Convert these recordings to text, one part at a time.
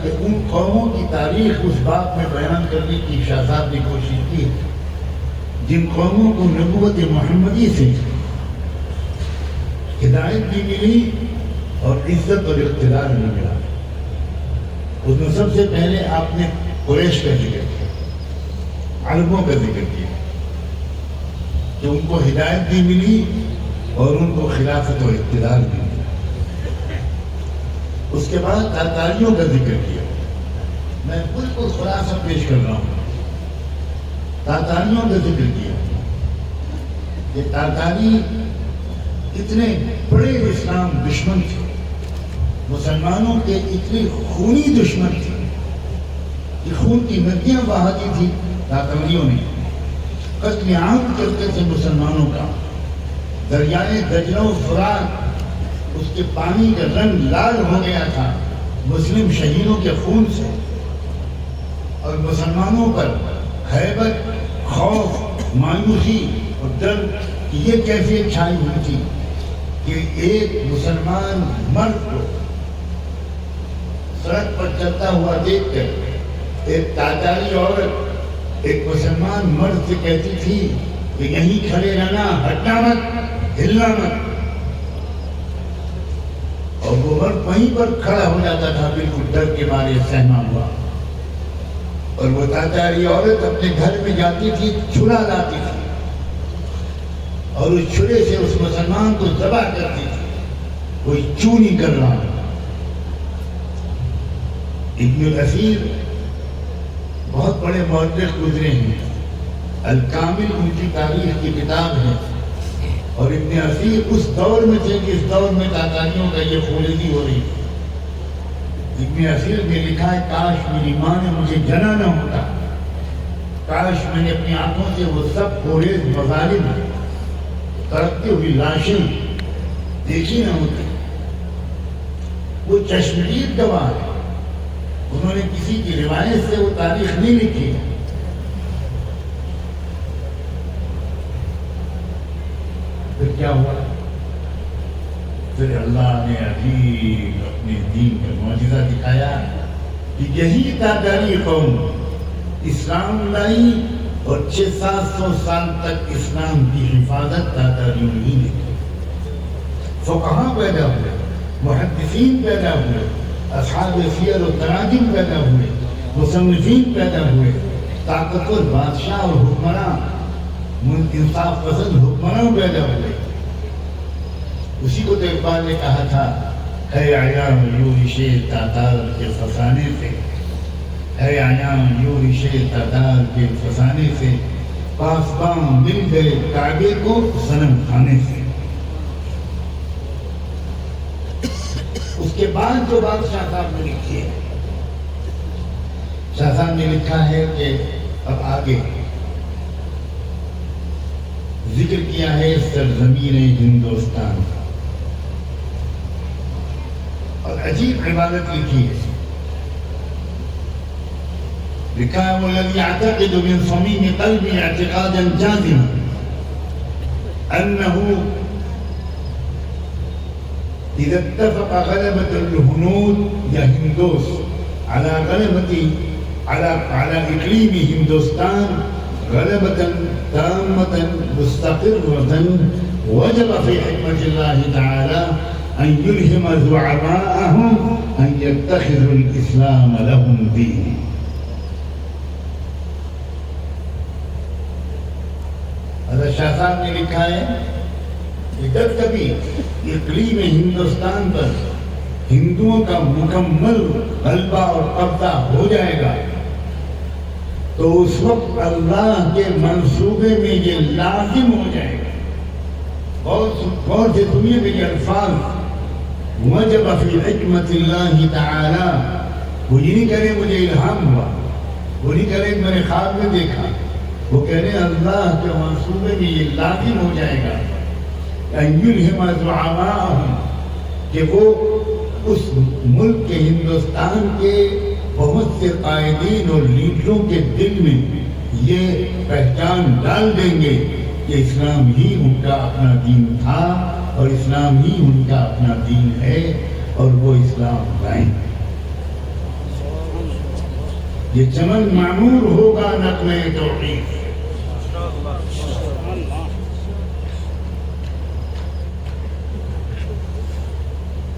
کہ ان قوموں کی تاریخ اس بات میں بیان کرنے کی شاہ صاحب نے کوشش کی جن قوموں کو نبوت محمدی سے ہدایت بھی ملی اور عزت اور اقتدار بھی ملا۔ اس میں سب سے پہلے آپ نے قریش کا ذکر کیا، عربوں کا ذکر کیا کہ ان کو ہدایت بھی ملی اور ان کو خلافت اور اقتدار بھی ملا۔ اس کے بعد تاتاریوں کا ذکر کیا، میں بالکل خلاصہ پیش کر رہا ہوں۔ تاتاریوں کا ذکر کیا کہ تاتاری اتنے بڑے اسلام دشمن تھے، مسلمانوں کے اتنے خونی دشمن تھے کہ خون کی ندیاں بہاتی تھی تاتاریوں نے، قتل عام کرتے تھے مسلمانوں کا۔ دریائے دجلہ و فرات اس کے پانی کا رنگ لال ہو گیا تھا مسلم شہیدوں کے خون سے، اور مسلمانوں پر ہیبت، خوف، مایوسی اور ڈر کی یہ کیفیت چھائی ہوئی تھی کہ ایک مسلمان مرد کو سڑک پر چلتا ہوا دیکھ کر ایک تاتاری عورت ایک مسلمان مرد سے کہتی تھی کہ یہیں کھڑے رہنا، ہٹنا مت، ہلنا مت، اور وہ مرد وہیں پر کھڑا ہو جاتا تھا بالکل ڈر کے مارے سہما ہوا۔ اور وہ تاتاری عورت اپنے گھر میں جاتی تھی، چھرا لاتی تھی اور اس چھرے سے اس مسلمان کو ذبح کرتی تھی، کوئی چوں نہیں کر رہا۔ ابن الاثیر بہت بڑے مورخ گزرے ہیں، الکامل ان کی تاریخ کی کتاب ہے، اور ابن اثیر اس دور میں تھے کہ اس دور میں تاتاریوں کا یہ خونریزی ہو رہی تھی۔ ابن اثیر نے لکھا ہے کاش میری ماں نے مجھے جنا نہ ہوتا، کاش میں نے اپنی آنکھوں سے وہ سب خونریز مظالم، تڑپتی ہوئی لاشیں دیکھی نہ ہوتی۔ وہ چشمگیر گواہ ہے، انہوں نے کسی کی روایت سے وہ تاریخ نہیں لکھی ہے۔ پھر کیا ہوا؟ پھر اللہ نے عجیب اپنے دین کا معجزہ دکھایا کہ یہی تاتاری قوم اسلام لائی، اور 600-700 سال تک اسلام کی حفاظت تاتاریوں نے کی۔ فقہاء پیدا ہوئے، محدثین پیدا ہوئے، اصحاب سیر و تراجم پیدا ہوئے، مصنفین پیدا ہوئے، طاقتور بادشاہ اور حکمراں، انصاف پسند حکمراں پیدا ہوئے۔ اسی کو تو اقبال نے کہا تھا، ہے عیام یورش تاتار کے فسانے سے، ہے عیام یورش تاتار کے فسانے سے، پاسباں مل گئے کعبے کو صنم کھانے سے۔ اس کے بعد جو بات شاہ صاحب نے لکھی ہے، شاہ صاحب نے لکھا ہے کہ اب آگے ذکر کیا ہے سرزمین ہندوستان کا، اور عجیب عبادت لکھی ہے۔ لکھا ہے وَالَّذِي يَعْتَقِدُ مِنْ صَمِيمِ قَلْبِهِ اعْتِقَادًا جَازِمًا أَنَّهُ إذا اتفق غلبة الهنود یا ہندوس على إقليم هندوستان غلبة تامة مستقرة، وجب في حكمة الله تعالى أن يلهم زعماءهم أن يتخذوا الإسلام لهم دين۔ حضرت شاہ صاحب نے لکھا ہے کہ جب کبھی اقلیم ہندوستان پر ہندوؤں کا مکمل غلبہ اور قبضہ ہو جائے گا تو اس وقت اللہ کے منصوبے میں یہ لازم ہو جائے گا۔ غور سے سنیے میرے الفاظ، وجب فی حکمت اللہ تعالی، وہ یہ نہیں کہہ رہے مجھے الہام ہوا، وہ نہیں کہہ رہے میں نے خواب میں دیکھا، وہ کہہ رہے اللہ کے منصوبے میں یہ لازم ہو جائے گا ان یلہم زعماءہم، کہ وہ اس ملک کے ہندوستان کے بہت سے قائدین اور لیڈروں کے دل میں یہ پہچان ڈال دیں گے کہ اسلام ہی ان کا اپنا دین تھا اور اسلام ہی ان کا اپنا دین ہے، اور وہ اسلام لائیں۔ یہ چمن معمور ہوگا نغمے توحید سے۔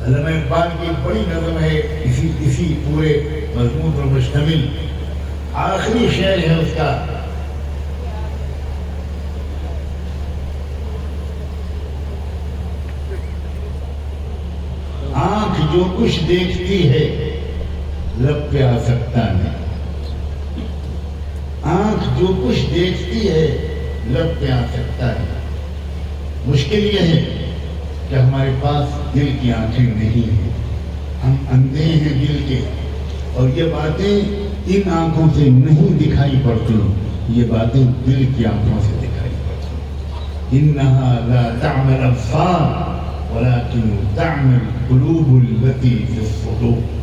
علامہ اقبال کی ایک بڑی نظم ہے اسی پورے مضمون پر مشتمل، آخری شعر ہے اس کا، آنکھ جو کچھ دیکھتی ہے لب پہ آ سکتا نہیں، آنکھ جو کچھ دیکھتی ہے لب پہ آ سکتا ہے، مشکل یہ ہے کہ ہمارے پاس دل کی آنکھیں نہیں ہیں، ہم اندھے ہیں دل کے، اور یہ باتیں ان آنکھوں سے نہیں دکھائی پڑتی، یہ باتیں دل کی آنکھوں سے دکھائی پڑتی۔ انہا لا تعمل ابصار ولكن تعمل القلوب التي في الصدور۔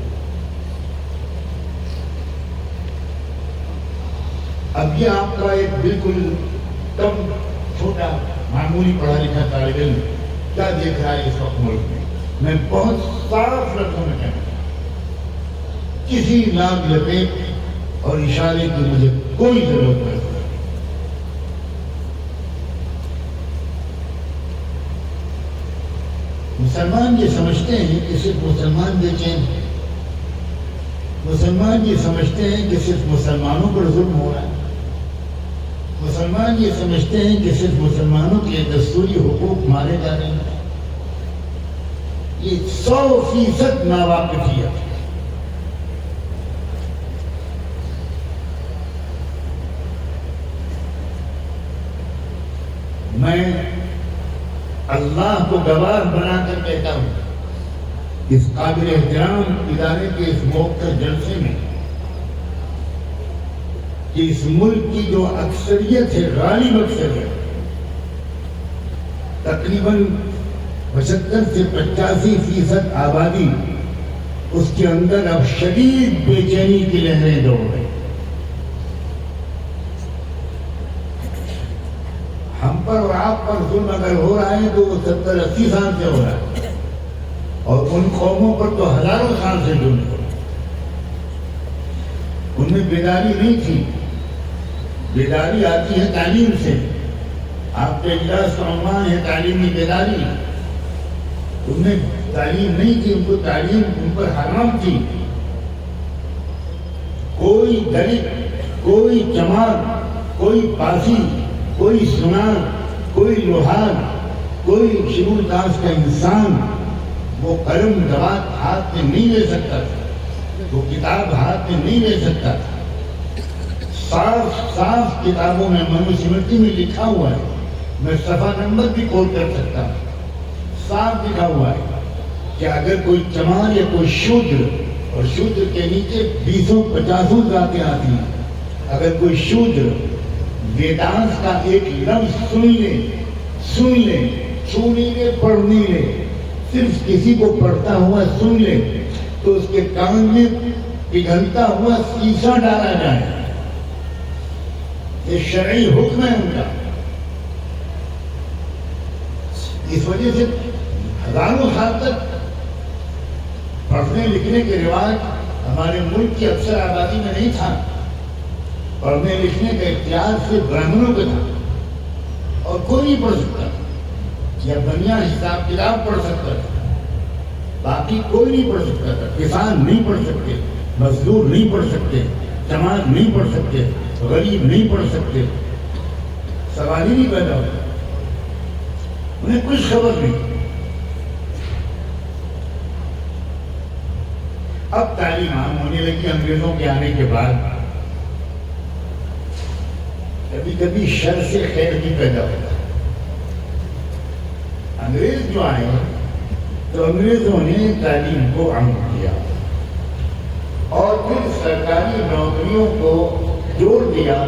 اب یہ آپ کا ایک بالکل کم چھوٹا معمولی پڑھا لکھا طالب علم کیا دیکھ رہا ہے اس وقت ملک میں بہت صاف لفظوں میں کہتا ہوں، کسی لاگ لپیٹ اور اشارے کی مجھے کوئی ضرورت نہیں۔ مسلمان یہ سمجھتے ہیں کہ صرف مسلمان بے چین ہیں، مسلمان یہ سمجھتے ہیں کہ صرف مسلمانوں پر ظلم ہو رہا ہے، مسلمان یہ سمجھتے ہیں کہ صرف مسلمانوں کے دستوری حقوق مارے جا رہے ہیں۔ یہ 100% ناواقفیت ہے۔ میں اللہ کو گواہ بنا کر کہتا ہوں، اس قابل احترام ادارے کے اس موقع جلسے میں کہ اس ملک کی جو اکثریت ہے، غالب اکثریت، تقریباً 75 سے 85% آبادی، اس کے اندر اب شدید بے چینی کی لہریں دوڑ رہی۔ ہم پر اور آپ پر ظلم اگر ہو رہا ہے تو وہ 70-80 سال سے ہو رہا ہے، اور ان قوموں پر تو ہزاروں سال سے ظلم ہو رہا ہے۔ ان میں بیداری نہیں تھی، بیداری آتی ہے تعلیم سے۔ آپ کے اجلاس کا عنوان ہے تعلیمی بیداری۔ ان میں تعلیم نہیں تھی، ان کو تعلیم ان پر حرام تھی۔ کوئی دلت، کوئی چمار، کوئی پاسی، کوئی سنار، کوئی لوہار، کوئی شیڈول کاسٹ کا انسان وہ قلم دوات ہاتھ میں نہیں لے سکتا تھا، وہ کتاب ہاتھ میں نہیں لے سکتا تھا۔ صاف صاف کتابوں میں منوسمرتی میں لکھا ہوا ہے، میں صفحہ نمبر بھی کوٹ کر سکتا ہوں، صاف لکھا ہوا ہے کہ اگر کوئی چمار یا کوئی شودر، اور شودر کے نیچے 20-50 ذاتیں آتی ہیں، اگر کوئی شودر ویدانت کا ایک لفظ سن لے، چھو نہیں لے، پڑھ نہیں لے، صرف کسی کو پڑھتا ہوا سن لے تو اس کے کان میں پگھلتا ہوا سیسا ڈالا جائے۔ یہ شرعی حکم ہے ان کا۔ اس وجہ سے ہزاروں سال تک پڑھنے لکھنے کے رواج ہمارے ملک کی اکثر آبادی میں نہیں تھا۔ پڑھنے لکھنے کا اختیار صرف برہمنوں کا تھا، اور کوئی نہیں پڑھ سکتا، یا بنیا حساب کتاب پڑھ سکتا تھا، باقی کوئی نہیں پڑھ سکتا تھا۔ کسان نہیں پڑھ سکتے، مزدور نہیں پڑھ سکتے، چمار نہیں پڑھ سکتے، غریب نہیں پڑھ سکتے، سوال ہی نہیں پیدا ہوتا، انہیں کچھ خبر نہیں۔ اب تعلیم عام ہونے لگی انگریزوں کے آنے کے بعد، کبھی کبھی شر سے خیر بھی پیدا ہوتا ہے۔ انگریز جو آئے تو انگریزوں نے تعلیم کو عام کیا، اور پھر سرکاری نوکریوں کو جوڑ دیا